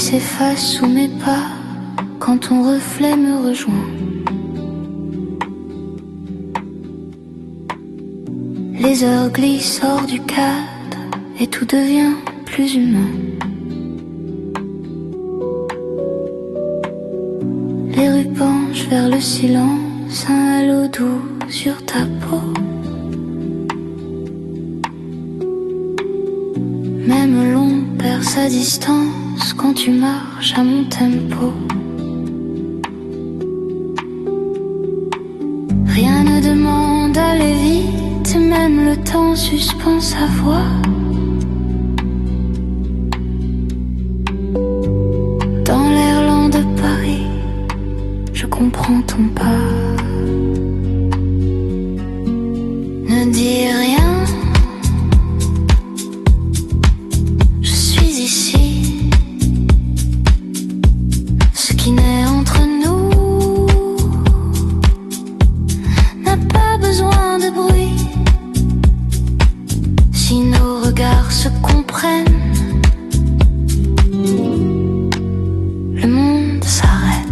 s'efface sous mes pas quand ton reflet me rejoint. Les heures glissent hors du cadre et tout devient plus humain. Les rues penchent vers le silence, un halo doux sur ta peau. Même l'on perd sa distance quand tu marches à mon tempo. Rien ne demande d'aller vite, même le temps suspend sa voix. Dans l'air lent de Paris, je comprends ton pas. Ne dis rien, je suis ici. Ce qui naît entre nous n'a pas besoin de bruit. Si nos regards se comprennent, le monde s'arrête.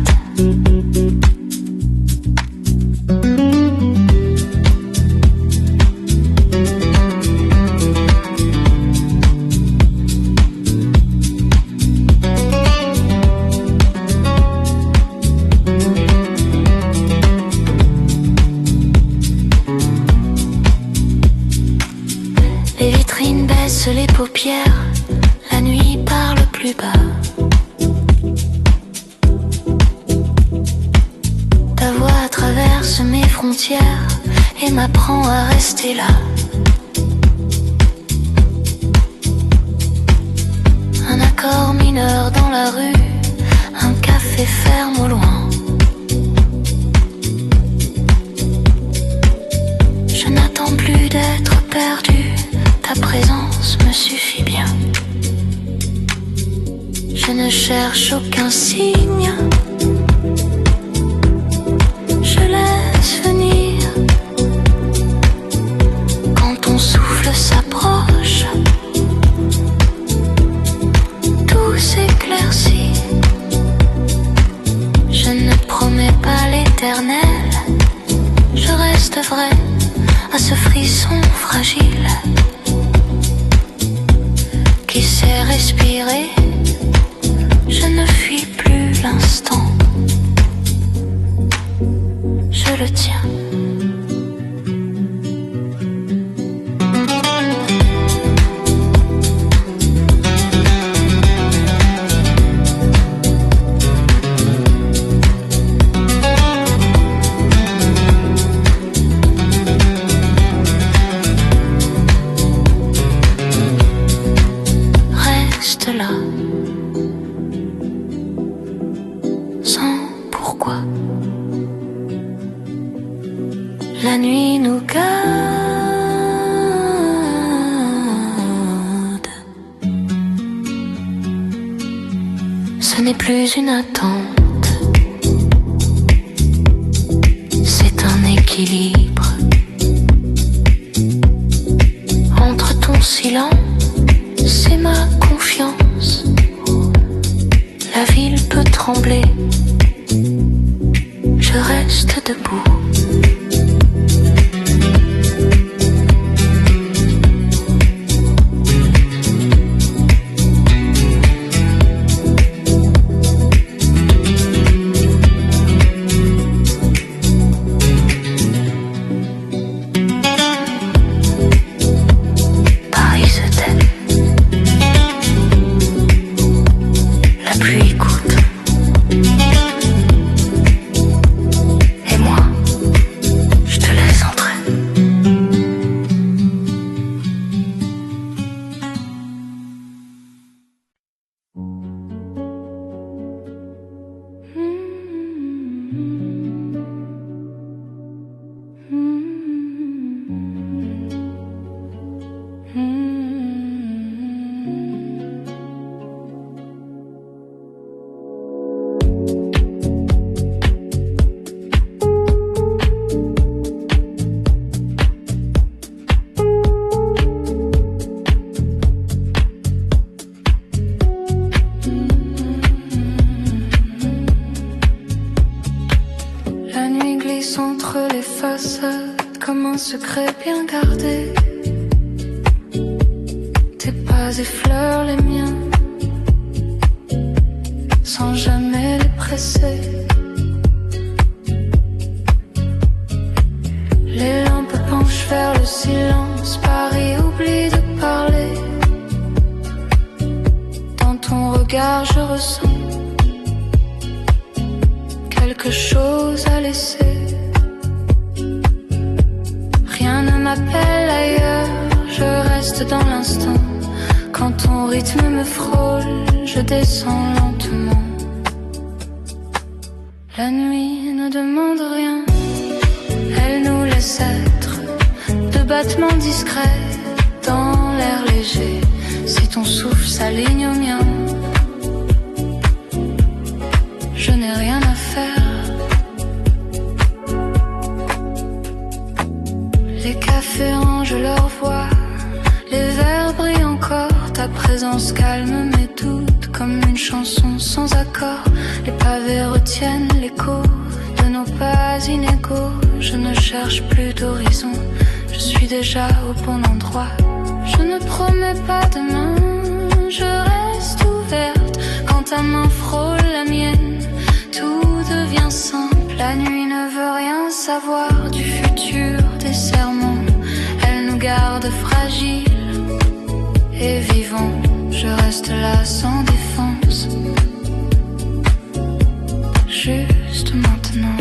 Les vitrines baissent les paupières, la nuit parle plus bas. Ta voix traverse mes frontières et m'apprend à rester là. Un accord mineur dans la rue, un café ferme au loin. Je n'attends plus d'être perdu, ta présence me suffit bien. Je ne cherche aucun signe, je laisse venir. Quand ton souffle s'approche, tout s'éclaircit. Je ne promets pas l'éternel, je reste vrai à ce frisson fragile qui sait respirer. Je ne fuis plus l'instant, je le tiens. Reste là, sans pourquoi. La nuit nous garde. Ce n'est plus une attente, c'est un équilibre entre ton silence et ma confiance. La ville peut trembler, je reste debout. Paris se tait, la pluie goutte, et moi comme un secret bien gardé. Tes pas effleurent les miens, sans jamais les presser. Les lampes penchent vers le silence, Paris oublie de parler. Dans ton regard je ressens quelque chose à laisser. Rien ne m'appelle ailleurs, je reste dans l'instant. Quand ton rythme me frôle, je descends lentement. La nuit ne demande rien, elle nous laisse être de battements discrets dans l'air léger. Si ton souffle s'aligne au mien, je n'ai rien à faire. Les cafés rangent leur voix, les verres brillent encore. Ta présence calme mes doutes comme une chanson sans accord. Les pavés retiennent l'écho de nos pas inégaux. Je ne cherche plus d'horizon, je suis déjà au bon endroit. Je ne promets pas demain, je reste ouverte. Quand ta main frôle la mienne, tout devient simple. La nuit ne veut rien savoir du futur, des serments. Elle nous garde fragiles et vivants. Je reste là sans défense, juste maintenant.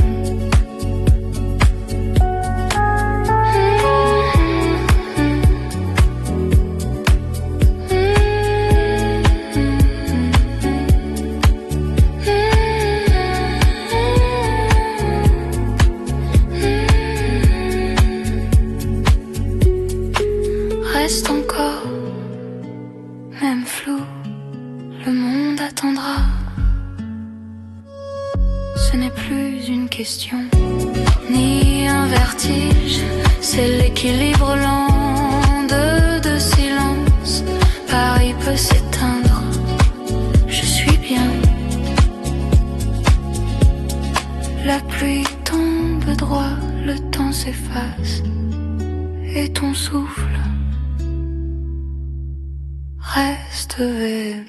Reste encore, même flou, le monde attendra. Ce n'est plus une question, ni un vertige, c'est l'équilibre lent de deux silences. Paris peut s'éteindre, je suis bien. La pluie tombe droit, le temps s'efface, et ton souffle reste vide.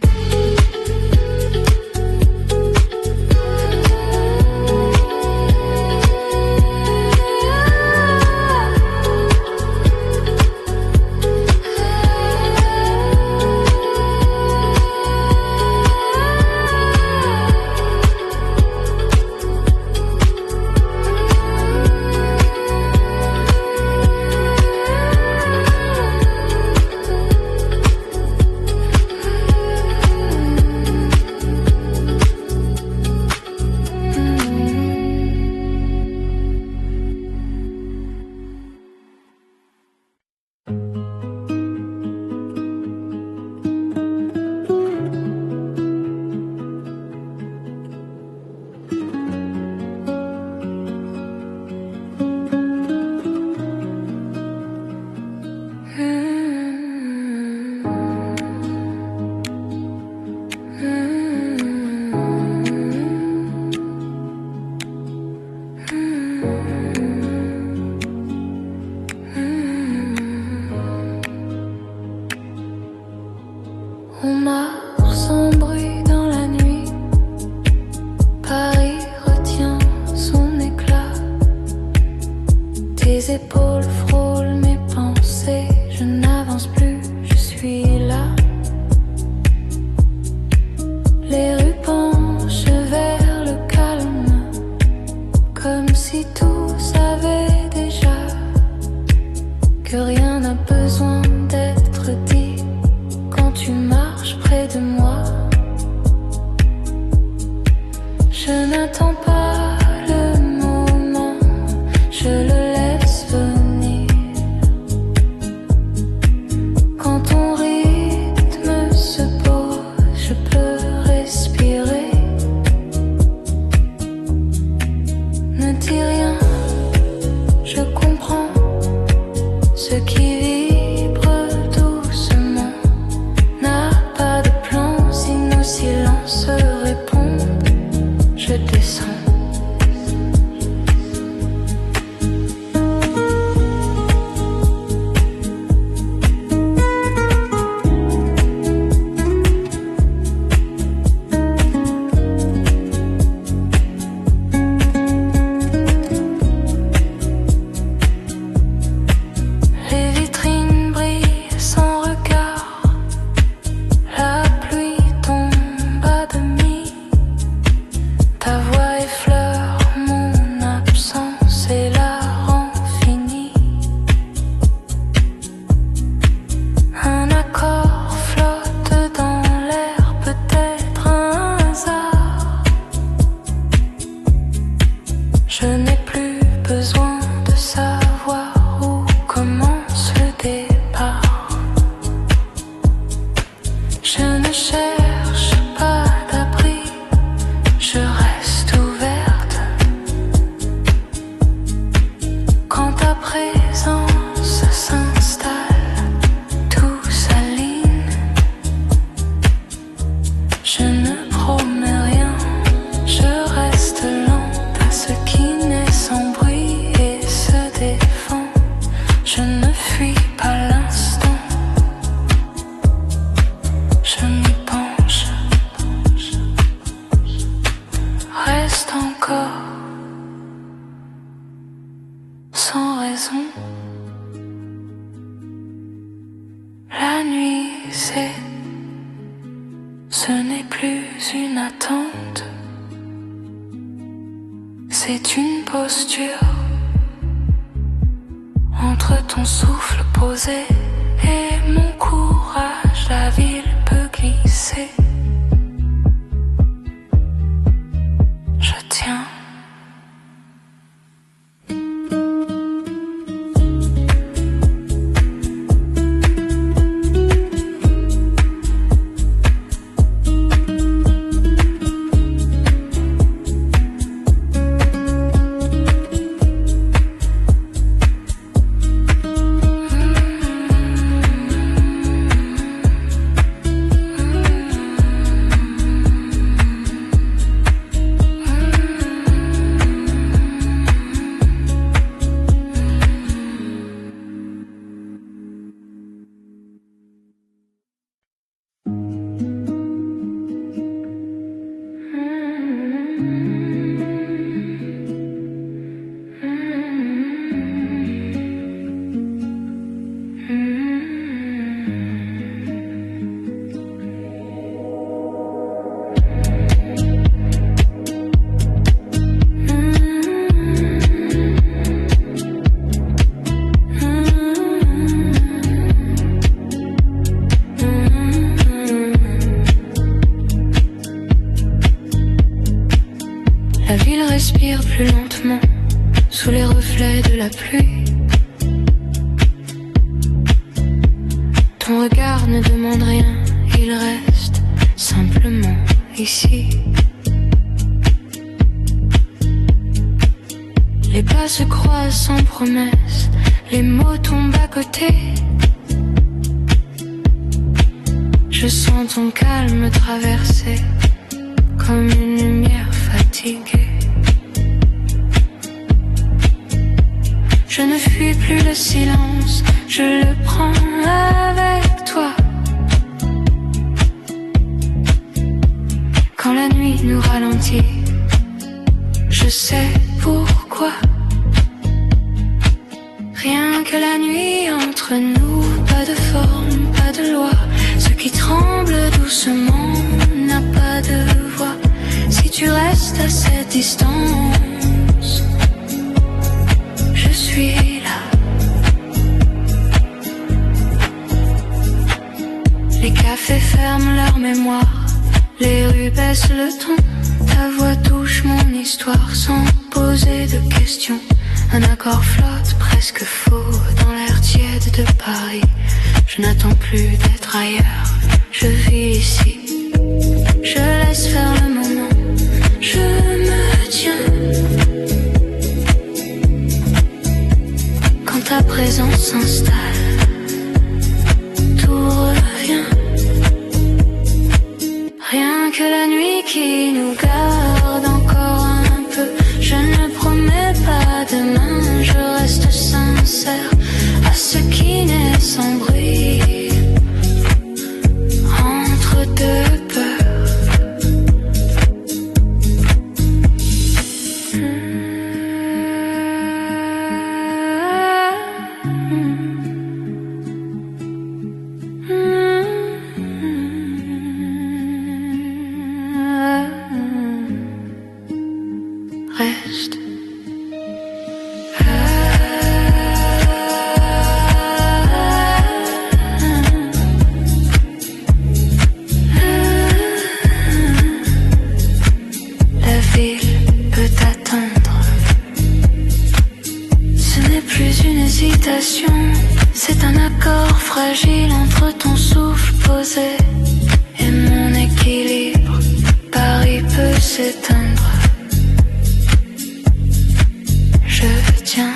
On marche sans bruit dans la nuit, Paris retient son éclat. Tes épaules frôlent mes pensées, je n'avance plus, je suis là. Les rues penchent vers le calme, comme si tout savait déjà que rien n'a besoin d'être dit quand tu marches près de moi. Je n'attends pas le moment, je le laisse venir. Quand ton rythme se pose, je peux respirer. Ne dis rien, je comprends ce qui Je ne fuis pas l'instant, je m'y penche. Reste encore sans raison. La nuit, ce n'est plus une attente, c'est une posture entre ton souffle posé et mon courage. La ville peut glisser. Je tiens. Plus lentement, sous les reflets de la pluie. Ton regard ne demande rien, il reste simplement ici. Les pas se croisent sans promesse, les mots tombent à côté. Je sens ton calme traverser comme une lumière fatiguée. Je ne fuis plus le silence, je le prends avec toi. Quand la nuit nous ralentit, je sais pourquoi. Rien que la nuit entre nous, pas de forme, pas de loi. Ce qui tremble doucement n'a pas de voix. Si tu restes à cette distance, je suis là. Les cafés ferment leur mémoire, les rues baissent le ton. Ta voix touche mon histoire sans poser de questions. Un accord flotte presque faux dans l'air tiède de Paris. Je n'attends plus d'être ailleurs, je vis ici. Je laisse faire le moment, je me tiens. Quand ta présence s'installe, tout revient. Rien que la nuit qui nous garde encore un peu. Je ne promets pas demain, je reste sincère à ce qui naît sans bruit. Entre deux peurs. Reste. La ville peut attendre. Ce n'est plus une hésitation, c'est un accord fragile entre ton souffle posé et mon équilibre. Paris peut s'éteindre. Je tiens.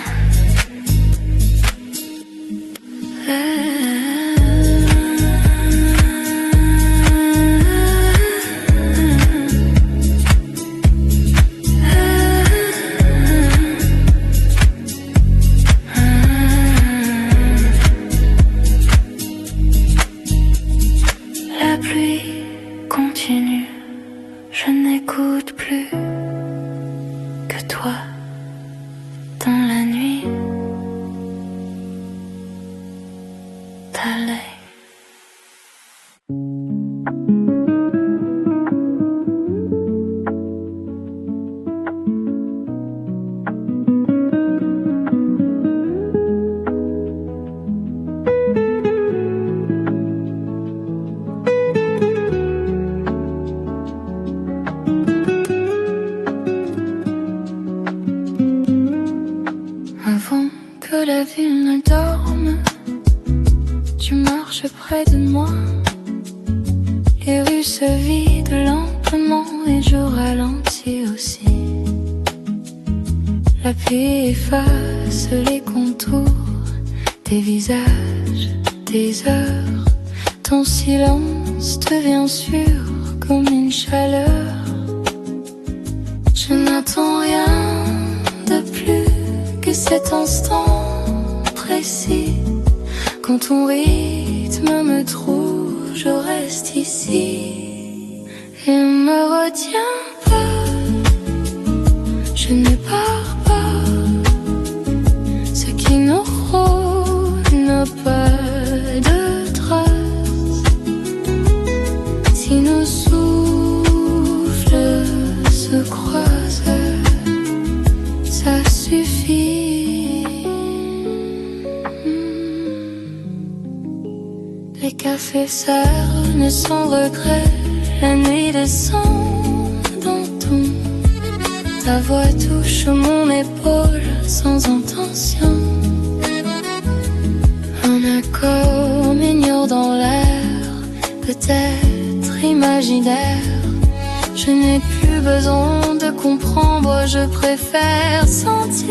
t'allais. Avant que la ville ne dorme, tu marches près de moi. Les rues se vident lentement et je ralentis aussi. La pluie efface les contours des visages, des heures. Ton silence devient sûr comme une chaleur. Je n'attends rien de plus que cet instant précis. Quand ton rythme me trouve, je reste ici et me retiens pas. Je ne pars pas. Ce qui nous roule n'a pas de traces. Si nos souffles se croisent, ça suffit. Les cafés servent sans regret. La nuit descend dans ton. Ta voix touche mon épaule sans intention. Un accord m'ignore dans l'air, peut-être imaginaire. Je n'ai plus besoin de comprendre, je préfère sentir.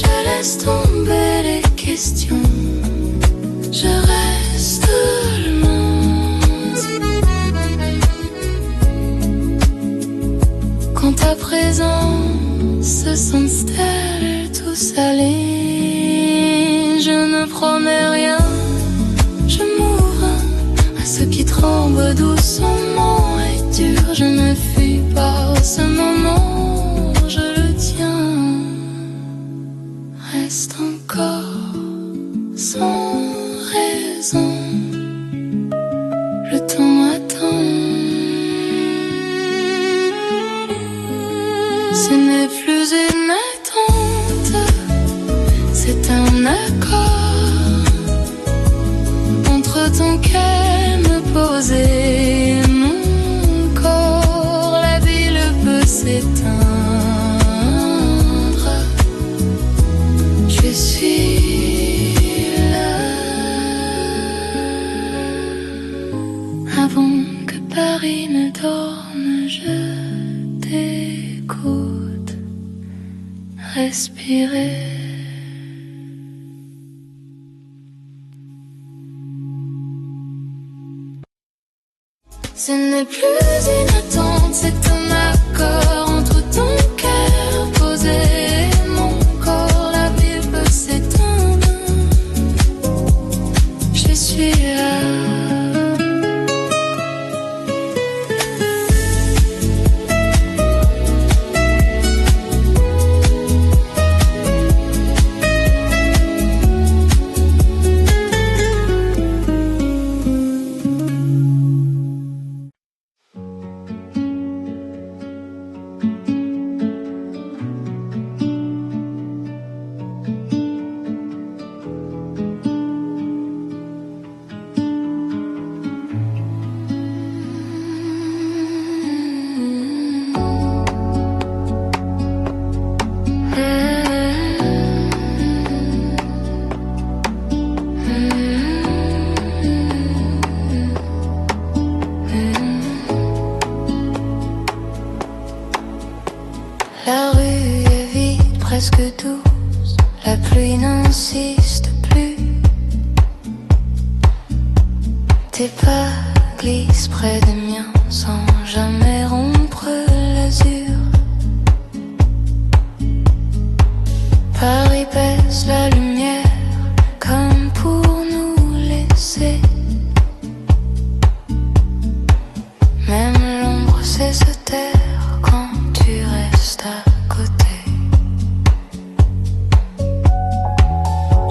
Je laisse tomber les questions, je reste loin. Quand ta présence s'installe, tout s'aligne. Je ne promets rien, je m'ouvre à ce qui tremble doucement et dur. Je ne fuis pas ce moment, je le tiens. Reste encore sans raison, le temps m'attend. Ce n'est plus une attente, c'est un accord. Entre ton calme posé et mon corps, la ville peut s'éteindre. Je suis là. Avant que Paris ne dorme, je t'écoute respirer. Ce n'est plus une attente, c'est un accord. Entre ton cœur posé et mon corps, la ville peut s'éteindre. Je suis là. La rue est vide, presque douce. La pluie n'insiste plus. Tes pas glissent près des miens sans jamais rompre l'azur. Paris baisse la lumière comme pour nous laisser. Même l'ombre sait se taire quand tu restes à côté.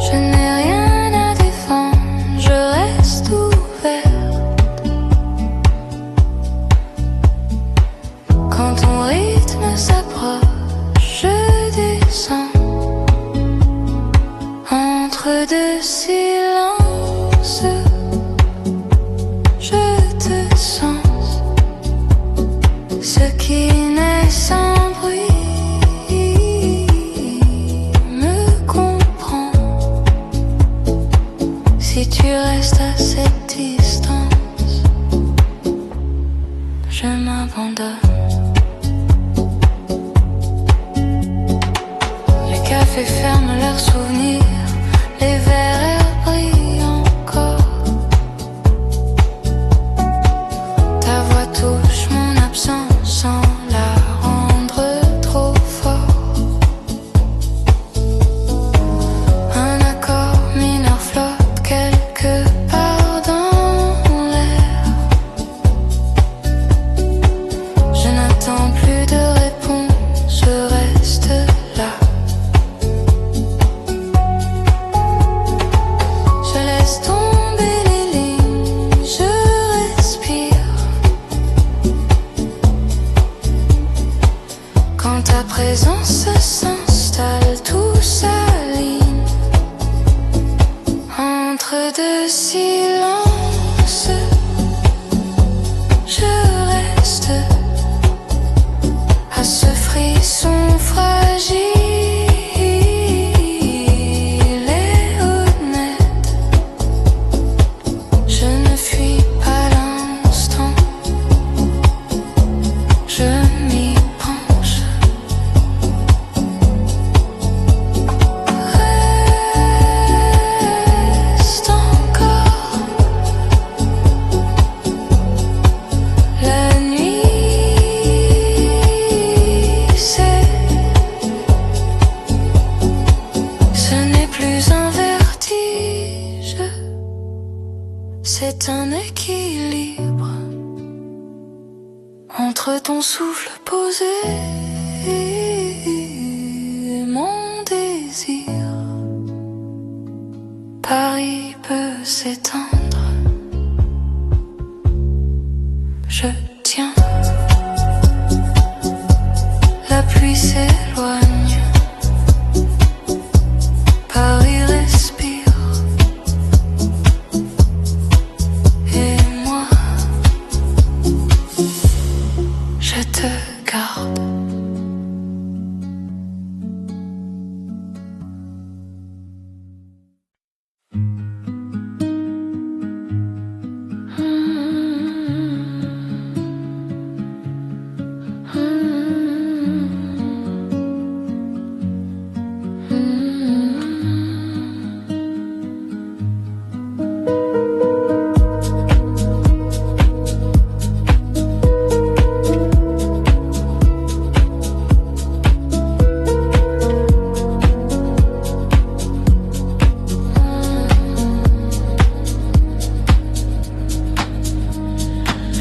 Je Si tu restes à cette distance, je m'abandonne. Les cafés ferment leurs souvenirs, les verres brillent encore. Ta voix touche mon absence sans la rendre trop fort. Un accord mineur flotte quelque part dans l'air. Je n'attends plus de réponse, je reste là. Je laisse tomber les lignes, je respire. Quand ta présence s'installe, tout s'aligne. Entre deux silences, je reste à ce frisson fragile et honnête. Je ne fuis pas l'instant, je m'y penche. Reste encore la nuit, ce n'est plus un vertige, c'est un équilibre entre ton souffle posé et mon désir. Paris peut s'éteindre, je tiens. La pluie s'éloigne, Paris respire, et moi, je te garde.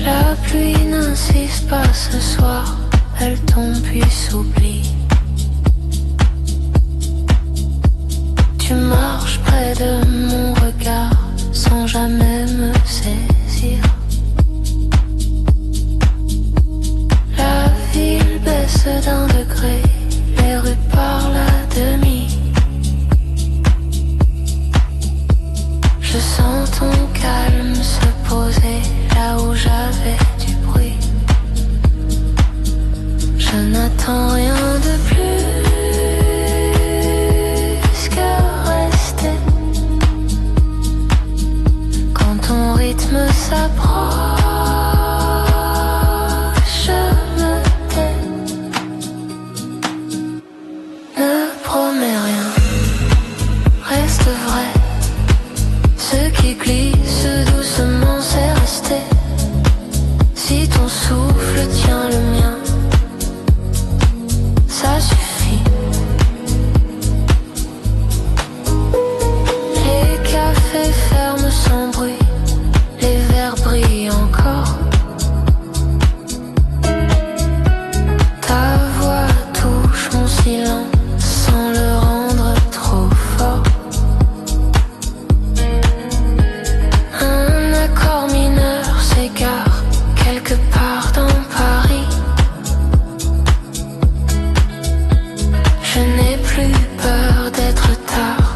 La pluie n'insiste pas ce soir, elle tombe puis s'oublie. Tu marches près de mon regard sans jamais me saisir. La ville baisse d'un degré, les rues parlent à demi. Je sens ton calme se poser là où j'avais du bruit. Je n'attends rien de plus que rester. Quand ton rythme s'approche, je me tais. Ne promets rien, reste vrai. Ce qui glisse doucement, c'est resté. Si ton souffle tient le mien, ça suffit. Les cafés ferment sans bruit, les verres brillent encore. Ta voix touche mon silence sans le rendre trop fort. Un accord mineur s'égare quelque part dans Paris. Je n'ai plus peur d'être tard,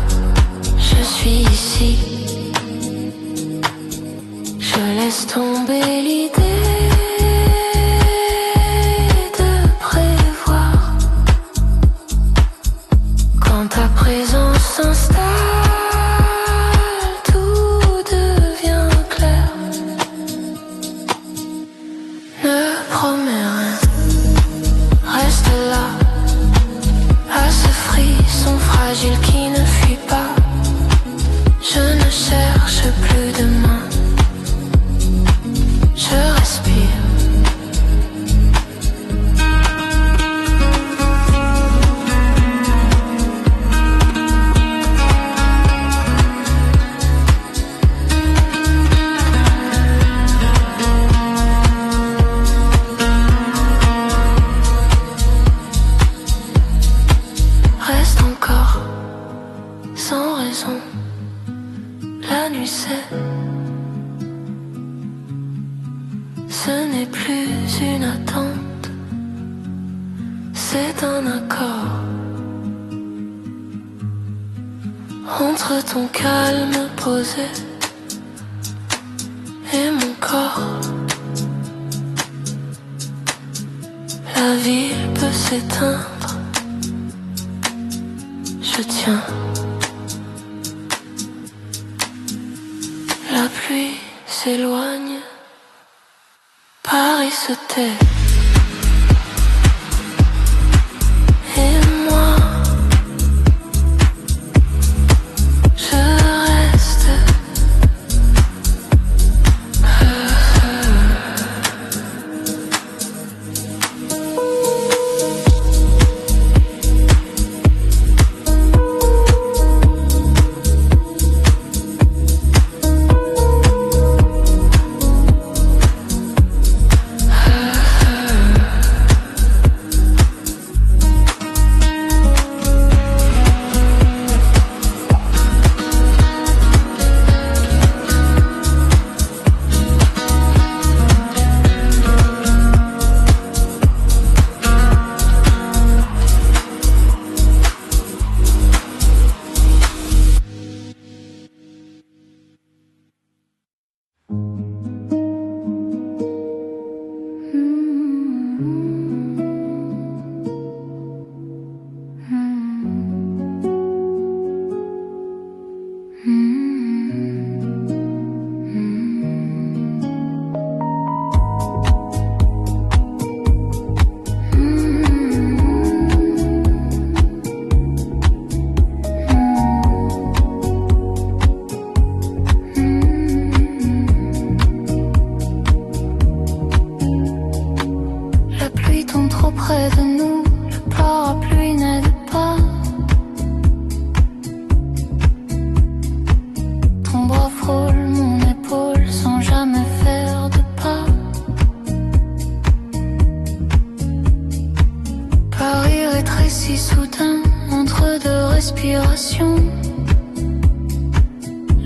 je suis ici. Je laisse tomber l'idée de prévoir. Quand ta présence s'installe, tout qui ne fuit pas. Je ne cherche plus demain. Je respire. Reste encore, sans raison, la nuit c'est. Ce n'est plus une attente, c'est un accord. Entre ton calme posé et mon corps, la ville peut s'éteindre. Je tiens. La pluie s'éloigne, Paris se tait. Et moi, je reste.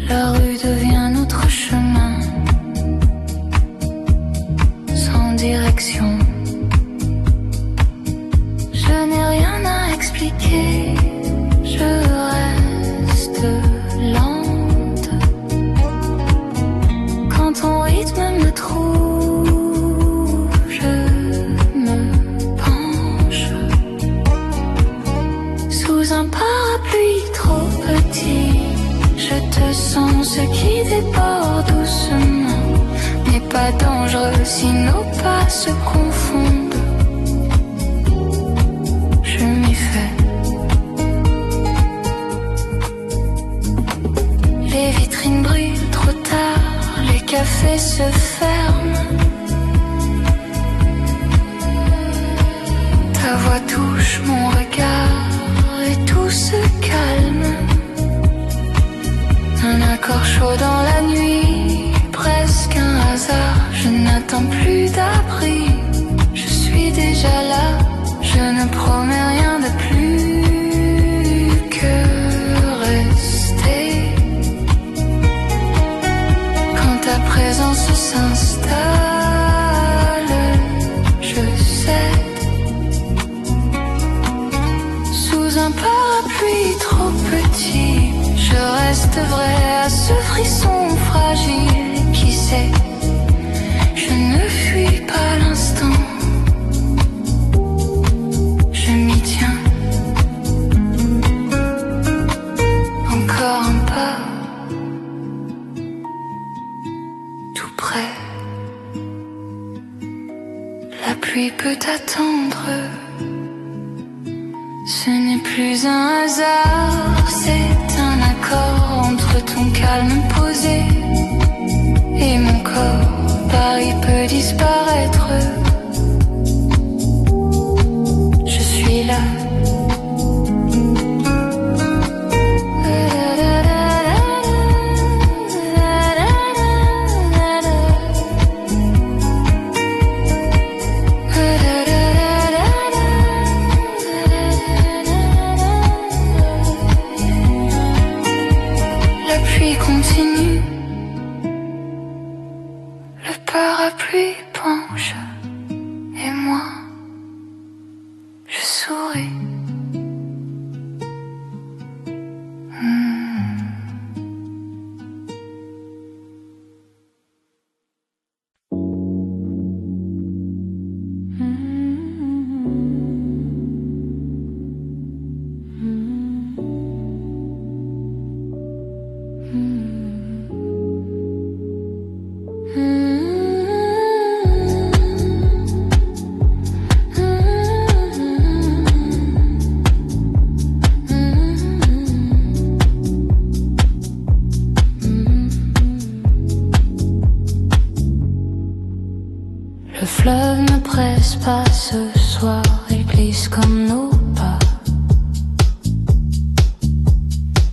La rue devient notre chemin, sans direction. Je n'ai rien à expliquer, je reste lente. Quand ton rythme me trouve, je me penche sous un parapluie trop petit. Je te sens, ce qui déborde doucement n'est pas dangereux si nos pas se confondent. Je m'y fais. Les vitrines brûlent trop tard, les cafés se ferment. Ta voix touche mon regard et tout se calme. Un accord chaud dans la nuit, presque un hasard. Je n'attends plus d'abri, je suis déjà là. Je ne promets rien de plus que rester. Quand ta présence s'installe, je cède. Sous un parapluie trop petit, je reste vrai à ce frisson fragile. Qui sait, je ne fuis pas l'instant. Je m'y tiens. Encore un pas, tout près. La pluie peut attendre. Ce n'est plus un hasard, c'est un accord entre ton calme posé et mon corps. Paris peut disparaître. Je suis là. Continue, le parapluie penche et moi je souris. Le fleuve ne presse pas ce soir, il glisse comme nos pas.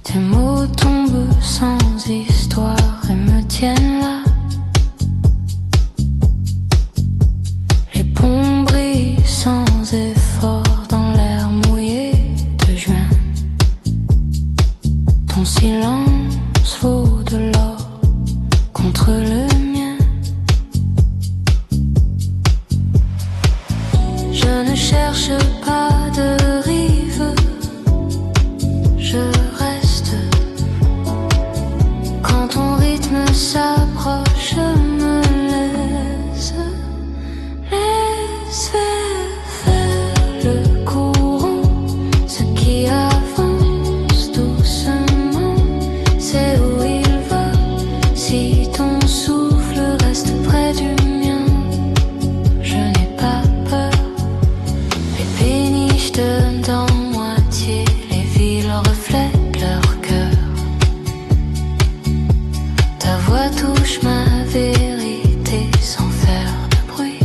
Tes mots tombent sans histoire et me tiennent là. Les ponts brillent sans effort dans l'air mouillé de juin. Ton silence vaut de l'or contre le mien. Je ne cherche pas de rive, je reste. Quand ton rythme s'approche, me laisse faire le courant. Ce qui avance doucement, c'est où il va. Si ton souffle reste près du mien, je n'ai pas peur. Les péniches de dans moitié, les villes reflètent leur cœur. Ta voix touche ma vérité sans faire de bruit.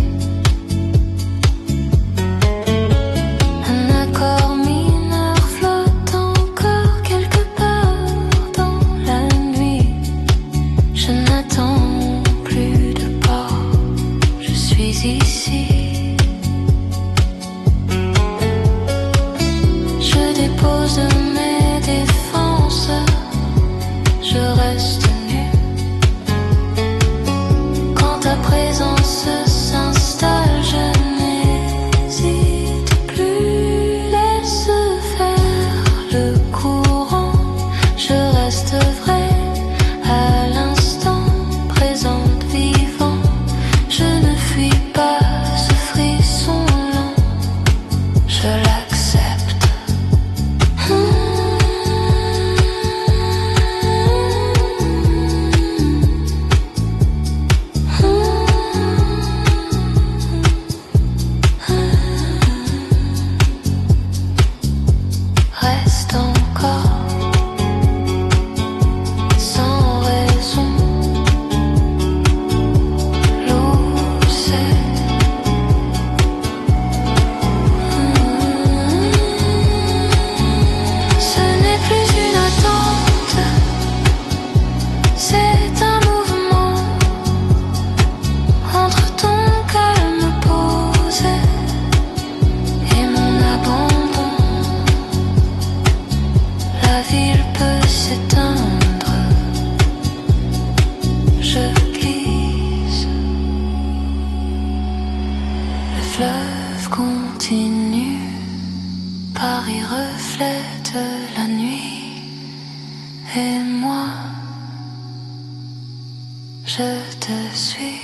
Un accord mineur flotte encore quelque part dans la nuit. Je n'attends plus de port, je suis ici. Je dépose mes défenses, je reste nu. Quand ta présence s'installe, je n'hésite plus. Laisse faire le courant, je reste vrai à l'instant, présente, vivant. Je ne fuis pas ce frisson lent, je l'accepte. Reste encore sans raison, l'eau cède. Ce n'est plus une attente, c'est un mouvement entre ton calme posé et mon abandon. La ville peut s'éteindre, je glisse. Le fleuve continue, Paris reflète la nuit. Et moi, je te suis.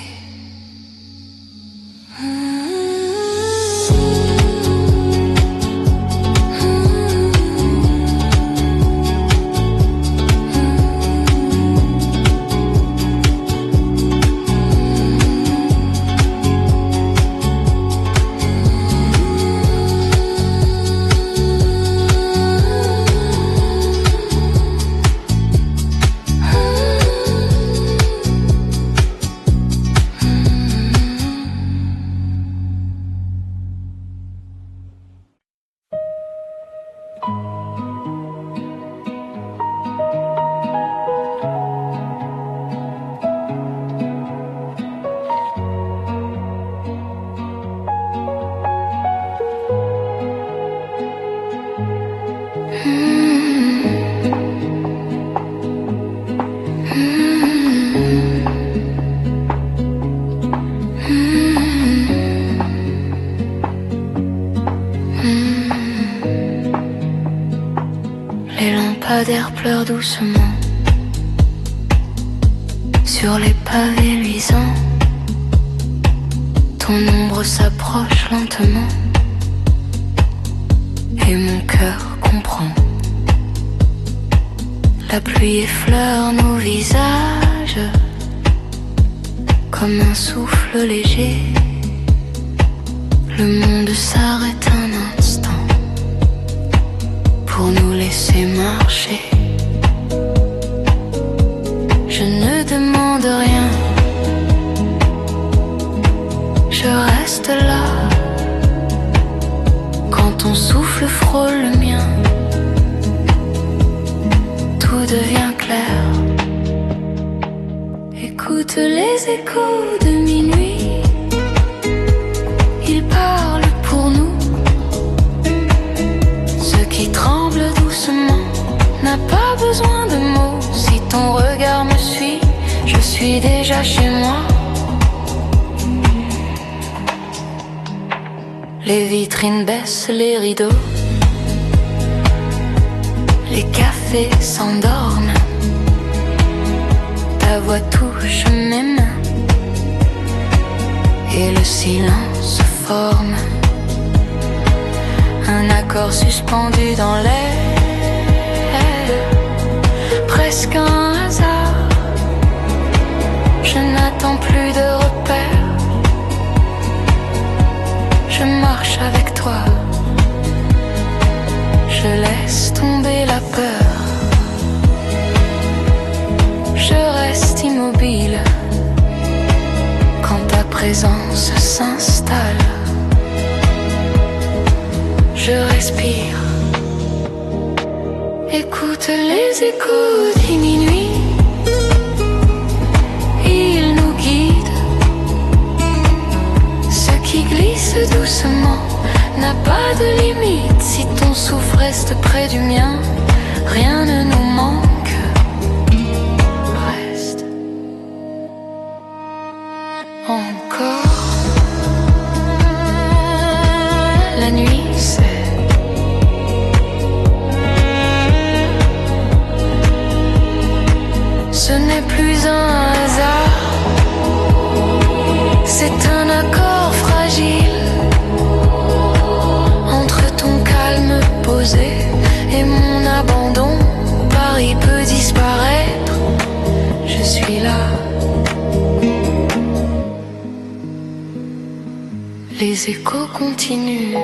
lampadaire pleure doucement sur les pavés luisants. Ton ombre s'approche lentement et mon cœur comprend. La pluie effleure nos visages comme un souffle léger. Le monde s'arrête un instant pour nous laisser marcher. Je ne demande rien, je reste là. Quand ton souffle frôle le mien, tout devient clair. Écoute les échos de minuit, ils parlent pour nous. Ce qui tremble doucement n'a pas besoin de mots. Si ton regard me suit, je suis déjà chez moi. Les vitrines baissent les rideaux, les cafés s'endorment. Ta voix touche mes mains et le silence se forme. Un accord suspendu dans l'air, presque un hasard. Je n'attends plus de repères, je marche avec toi. Je laisse tomber la peur, je reste immobile quand ta présence s'installe. Je respire, écoute les échos des minuits, ils nous guident. Ce qui glisse doucement n'a pas de limite. Si ton souffle reste près du mien, rien ne nous manque. Reste encore. La nuit c'est ce n'est plus un hasard, c'est un accord fragile entre ton calme posé et mon abandon. Paris peut disparaître, je suis là. Les échos continuent,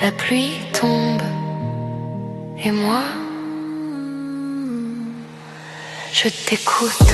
la pluie tombe et moi je t'écoute.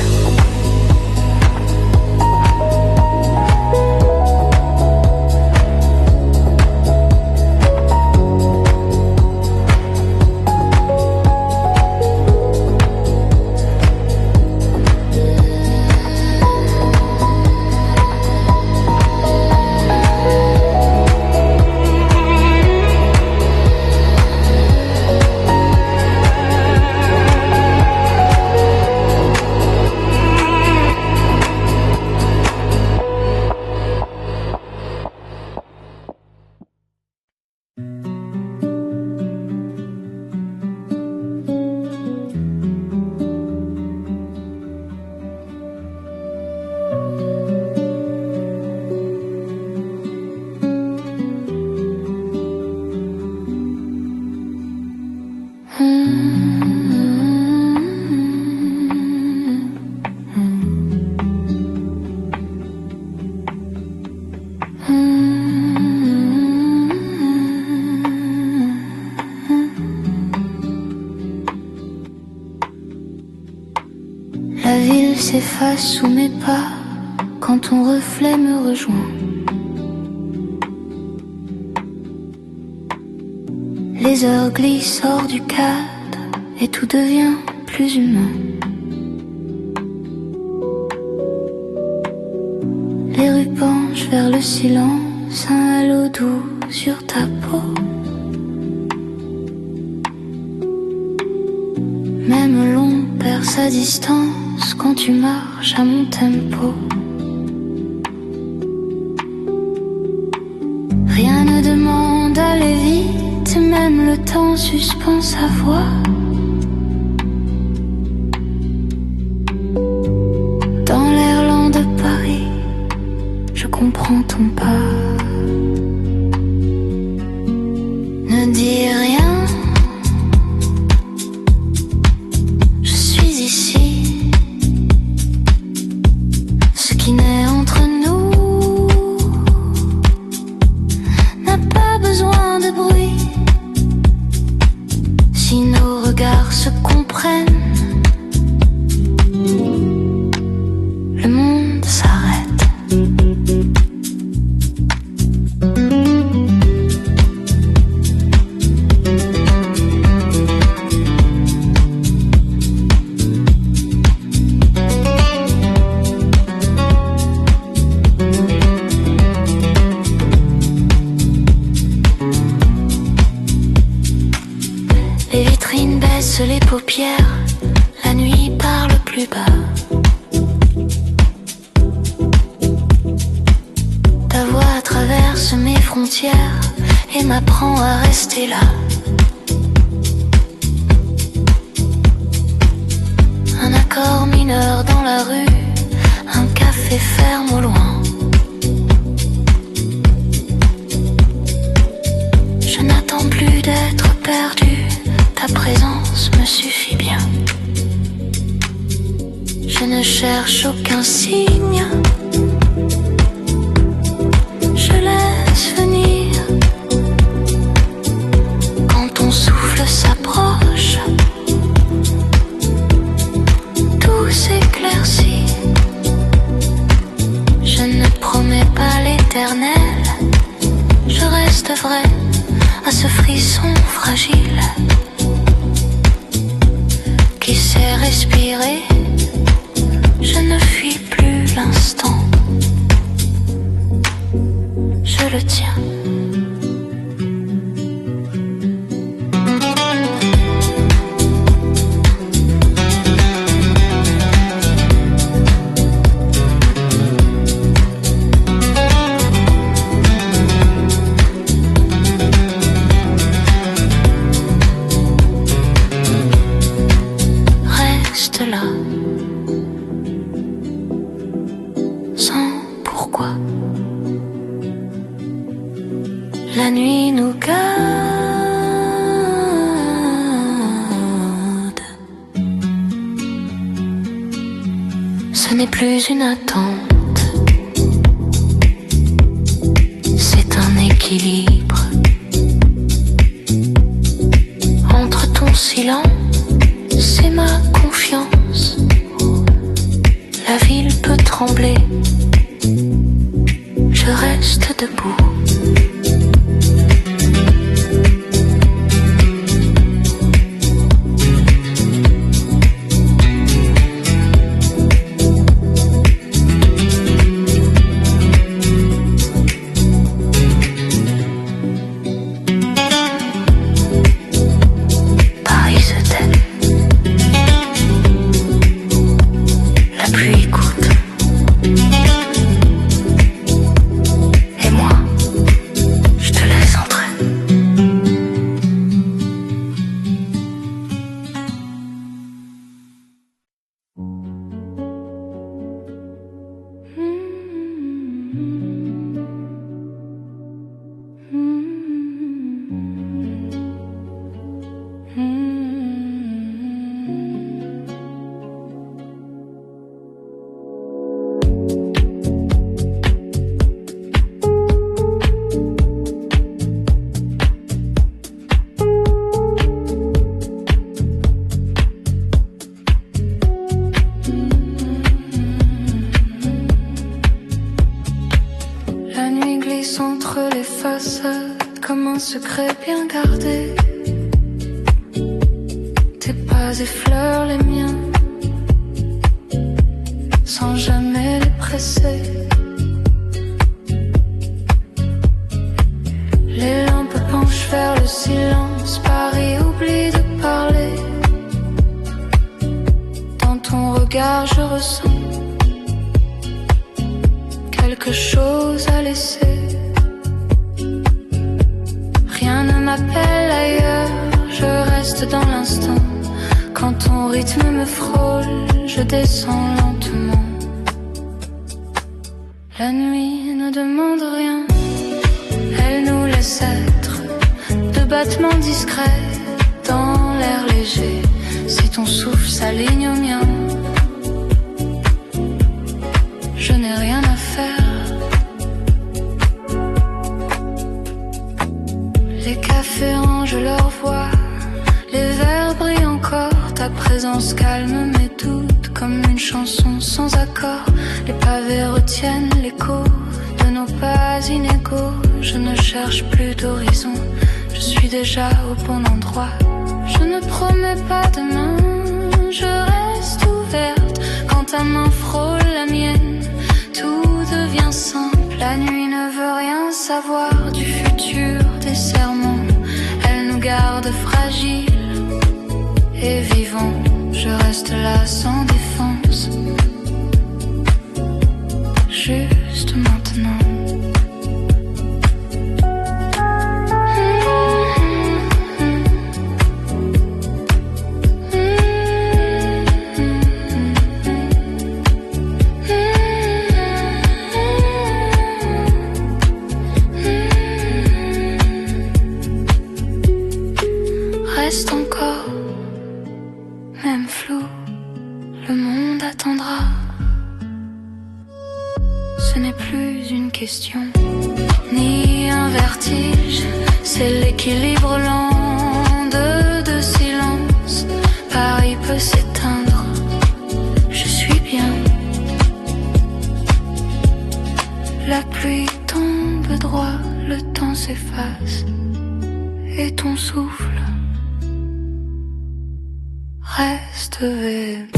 La ville s'efface sous mes pas quand ton reflet me rejoint. Les heures glissent hors du cadre et tout devient plus humain. Les rues penchent vers le silence, un halo doux sur ta peau. Même l'on perd sa distance quand tu marches à mon tempo. Rien ne demande d'aller vite, même le temps suspend sa voix. Dans l'air lent de Paris, je comprends ton pas. Ne dis rien, je suis ici. Ce qui naît entre nous n'a pas besoin de bruit. Si nos regards se comprennent, le monde s'arrête. Les vitrines baissent les paupières, la nuit parle plus bas. Ta voix traverse mes frontières et m'apprend à rester là. Un accord mineur dans la rue, un café ferme au loin. Je n'attends plus d'être perdu, ta présence me suffit bien. Je ne cherche aucun signe, je laisse venir. Quand ton souffle s'approche, tout s'éclaircit. Je ne promets pas l'éternel, je reste vrai à ce frisson fragile qui sait respirer. Je ne fuis plus l'instant, je le tiens. Reste là, sans pourquoi. La nuit nous garde. Ce n'est plus une attente, c'est un équilibre entre ton silence et ma confiance. La ville peut trembler, je reste debout. Paris se tait, la pluie coûte. Et moi, je te laisse entrer. La nuit glisse entre les façades comme un secret bien gardé. Tes pas effleurent les miens sans jamais les presser. Les lampes penchent vers le silence, Paris oublie de parler. Dans ton regard je ressens quelque chose à laisser. Rien ne m'appelle ailleurs. reste dans l'instant. Quand ton rythme me frôle, je descends lentement. La nuit ne demande rien, elle nous laisse être de battements discrets dans l'air léger. Si ton souffle s'aligne au mien, je n'ai rien à faire. Les cafés rangent leur voix, les verres brillent encore. Ta présence calme mes doutes comme une chanson sans accord. Les pavés retiennent l'écho de nos pas inégaux. Je ne cherche plus d'horizon, je suis déjà au bon endroit. Je ne promets pas demain, je reste ouverte. Quand ta main frôle la mienne, tout devient simple. La nuit ne veut rien savoir du futur, des serments. Elle nous garde fragiles et vivants. Je reste là sans défense, juste maintenant. Reste encore, même flou, le monde attendra. Ce n'est plus une question, ni un vertige, c'est l'équilibre lent de deux silences. Paris peut s'éteindre, je suis bien. La pluie tombe droit, le temps s'efface, et ton souffle reste vide.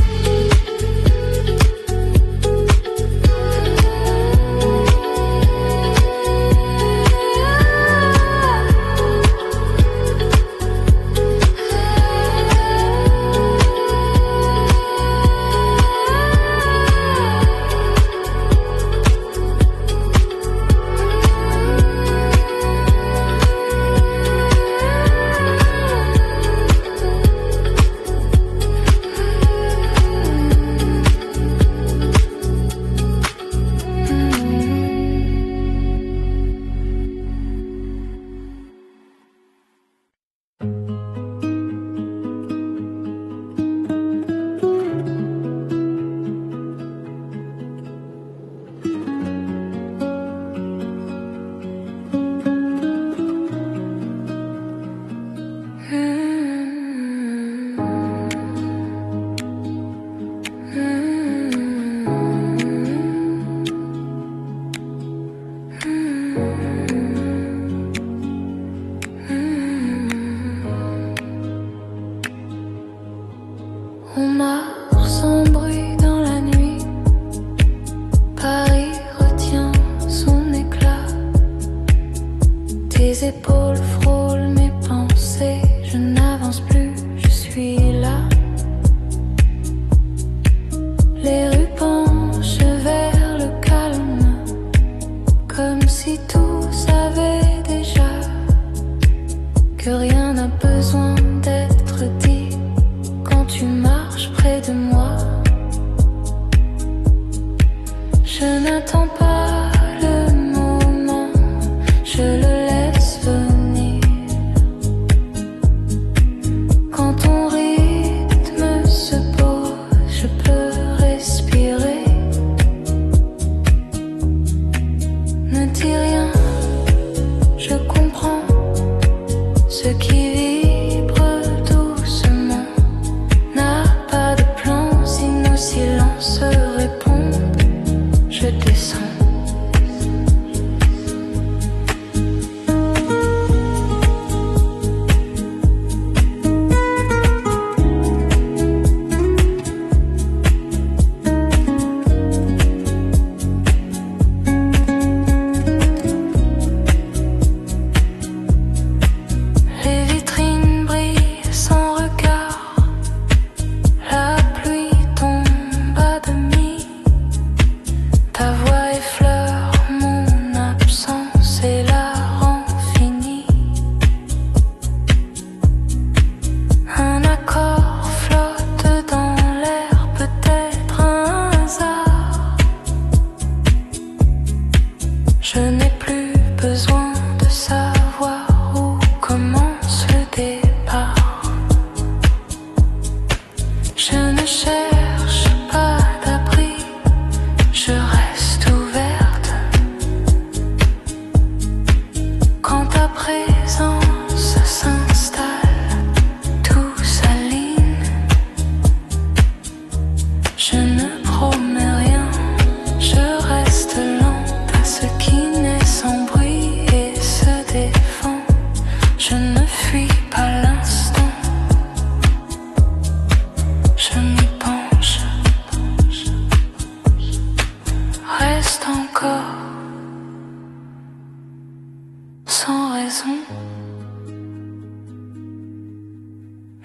On marche sans bruit dans la nuit, Paris retient son éclat. Tes épaules frôlent mes pensées, je n'avance plus, je suis là. Les rues penchent vers le calme, comme si tout savait déjà que rien n'a besoin d'être dit quand tu marches près de moi. Je n'attends pas le moment, je le laisse venir. Quand ton rire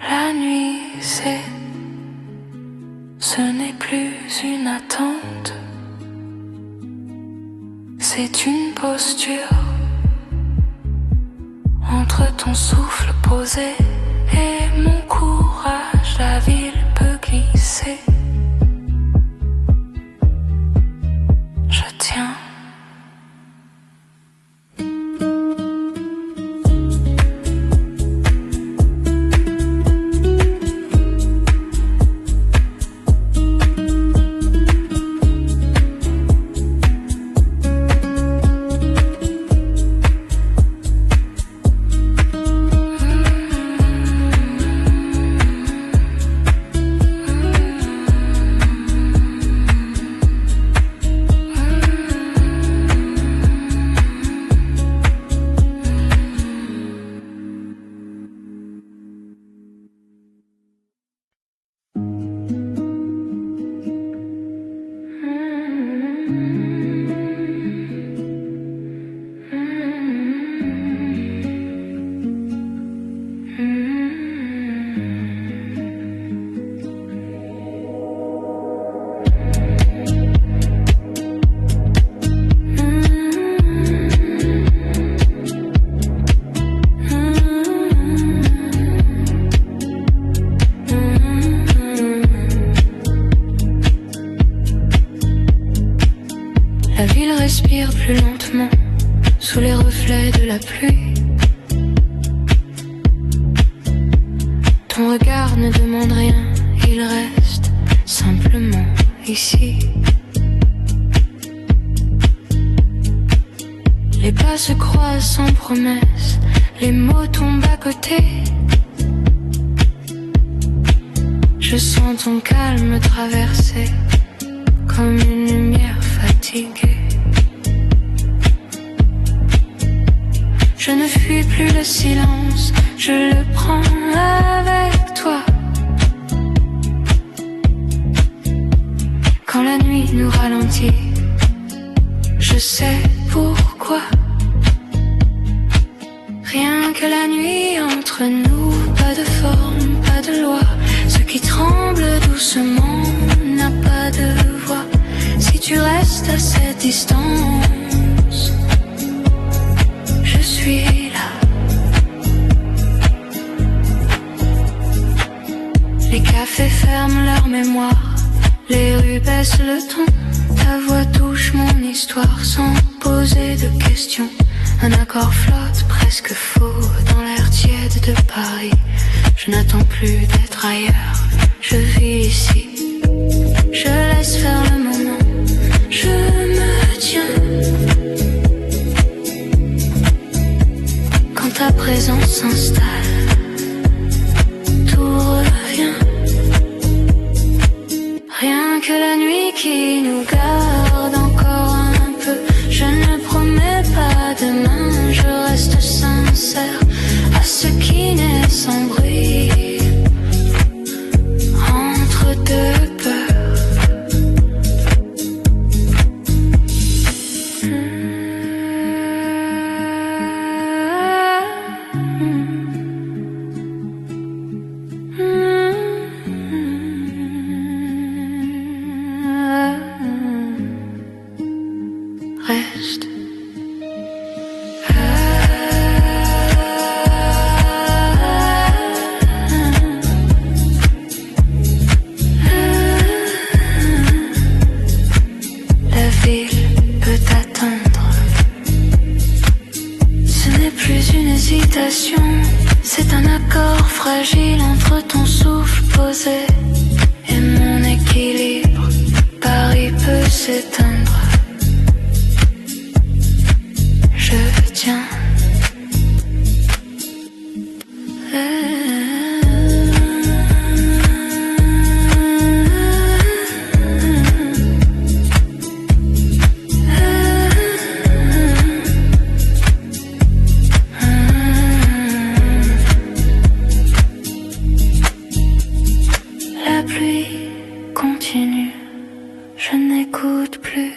La nuit, ce n'est plus une attente, c'est une posture entre ton souffle posé et mon courage. La ville peut glisser. Je tiens. La ville respire plus lentement sous les reflets de la pluie. Ton regard ne demande rien, il reste simplement ici. Les pas se croisent sans promesse, les mots tombent à côté. Je sens ton calme traverser comme une lumière fatiguée. Je ne fuis plus le silence, je le prends avec toi. Quand la nuit nous ralentit, je sais pourquoi. Rien que la nuit entre nous, pas de forme, pas de loi. Ce qui tremble doucement n'a pas de voix. Si tu restes à cette distance, je suis là. Les cafés ferment leur mémoire, les rues baissent le ton. Ta voix touche mon histoire sans poser de questions. Un accord flotte presque faux dans l'air tiède de Paris. Je n'attends plus d'être ailleurs, je vis ici. Je laisse faire le moment, je me tiens. Quand ta présence s'installe, tout revient. Rien que la nuit qui nous garde encore un peu. Je ne promets pas demain, je reste sincère à ce qui naît sans bruit. Entre deux peurs. Reste. La ville peut attendre. Ce n'est plus une hésitation, c'est un accord fragile entre ton souffle posé et mon équilibre. Paris peut s'éteindre. Je tiens. La pluie continue, je n'écoute plus.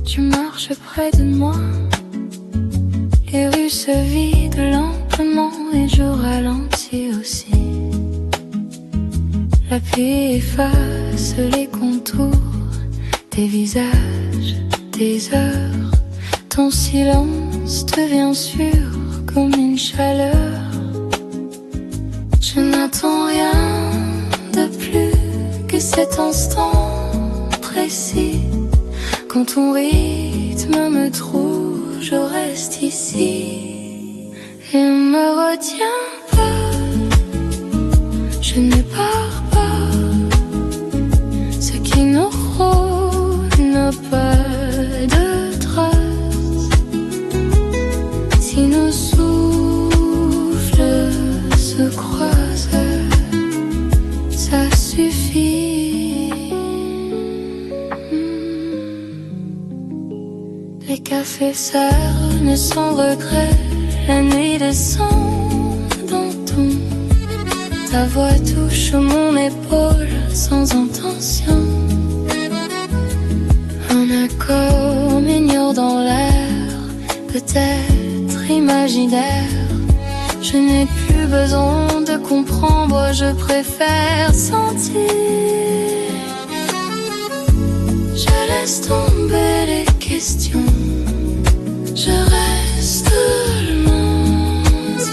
Tu marches près de moi, les rues se vident lentement et je ralentis aussi. La pluie efface les contours des visages, des heures. Ton silence devient sûr comme une chaleur. Je n'attends rien de plus que cet instant précis. Quand ton rythme me trouve, je reste ici et me retiens pas. Je ne pars pas. Ce qui nous rôde n'a pas de trace. Si nos souffles se croisent, ça suffit. Les cafés servent sans regret. La nuit descend dans ton. Ta voix touche mon épaule sans intention. Un accord m'ignore dans l'air, peut-être imaginaire. Je n'ai plus besoin de comprendre, je préfère sentir. Je laisse tomber les questions, je reste lente.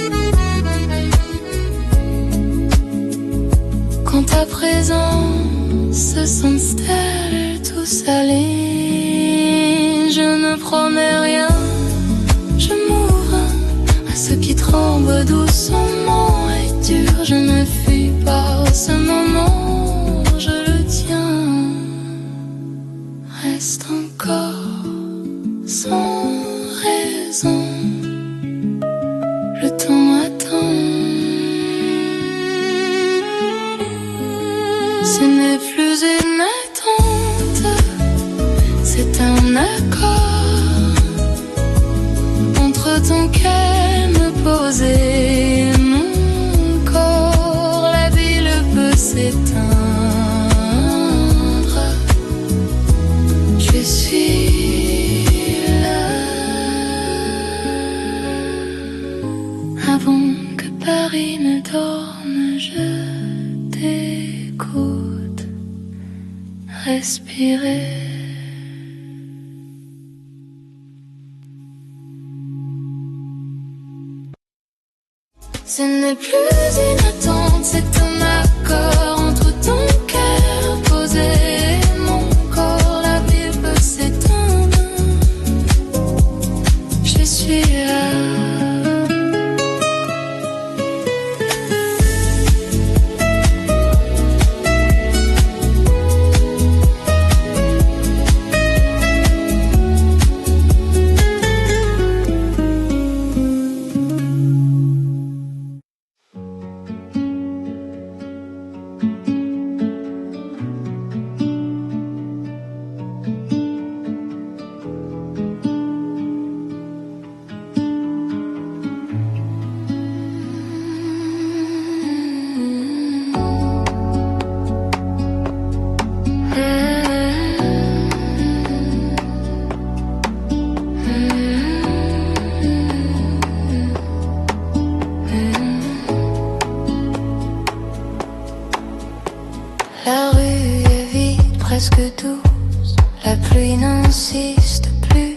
Quand ta présence s'installe, tout s'aligne. Je ne promets rien, je m'ouvre à ce qui tremble doucement et dur. Je ne fuis pas ce moment, je le tiens. Reste encore sans raison, le temps m'attend. Ce n'est plus une attente, c'est un accord. Entre ton calme posé et mon corps, la ville peut s'éteindre. Je suis là. Avant que Paris ne dorme, je t'écoute respirer. Ce n'est plus une attente, c'est un accord. Entre ton cœur posé et mon corps, la ville peut s'éteindre. Je suis là. La rue est vide, presque douce. La pluie n'insiste plus.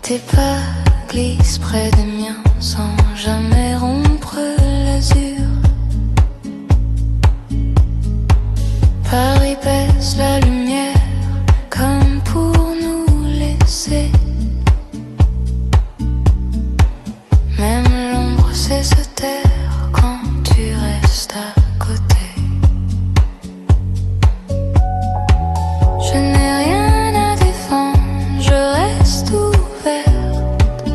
Tes pas glissent près des miens sans jamais rompre l'azur. Paris baisse la lumière comme pour nous laisser. Même l'ombre sait se taire quand tu restes à côté. Je n'ai rien à défendre, je reste ouverte.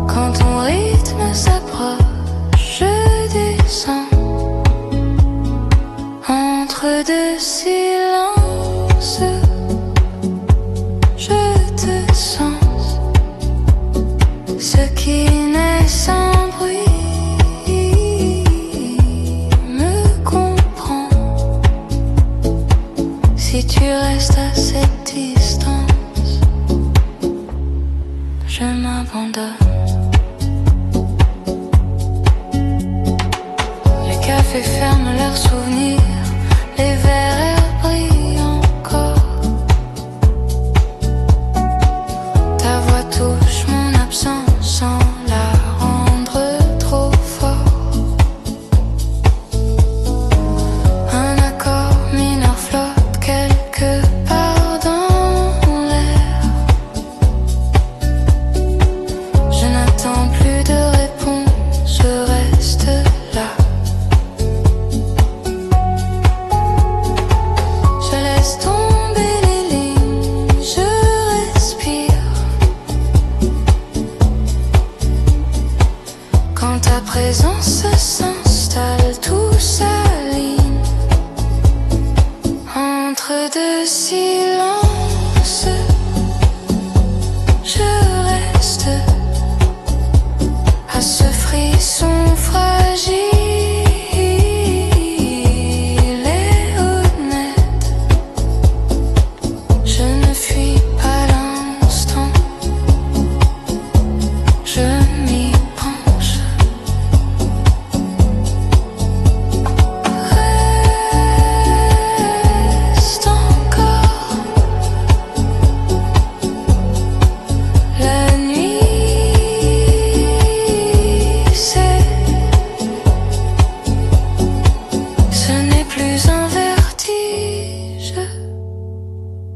Quand ton rythme s'approche, je descends entre deux silences. Je te sens, ce qui naît sans bruit me comprend. si tu restes à cette distance, je m'abandonne. Les cafés ferment leurs souvenirs, les verres brillent encore. Ta voix touche mon absence sans la rendre trop fort. Un accord mineur flotte quelque part dans l'air. Je n'attends plus de réponse, je reste là. Je laisse tomber les lignes, je respire. Quand ta présence s'installe, tout s'aligne. Entre deux silences, je reste à ce frisson.